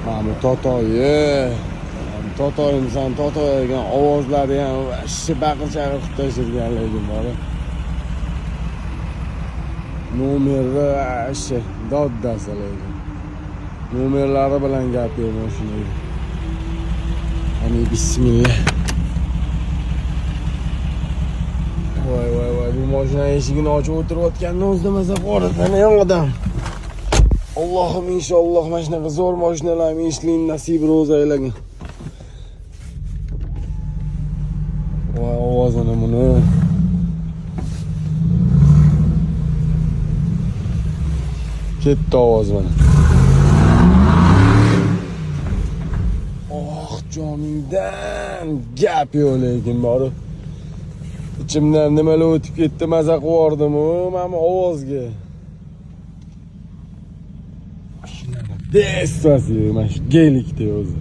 Mana totoyimsan, totoygan ovozlari ham vashshi baqir-chaqir qilib tashirgan lekin bor. Nomerni vashshi doddasi lekin. Nomerlari bilan gapirib mashinaga. Ani bismillah. Voy, bu mashina eshigini ochib o'tirayotganini o'zida maza qo'rqadi yongidan. Allohim inshaalloh mana shunaqa zo'r mashinalarni eshitishning nasibi ro'za aylagin. Voy, ovozini buni. Ketdi ovoz mana. Oh, joningdan gap yo'q lekin bori. İçimden nimalar o'tib ketdi, maza qilib mana ovozga. Mashinaga destasi, mana shu gelikda o'zi.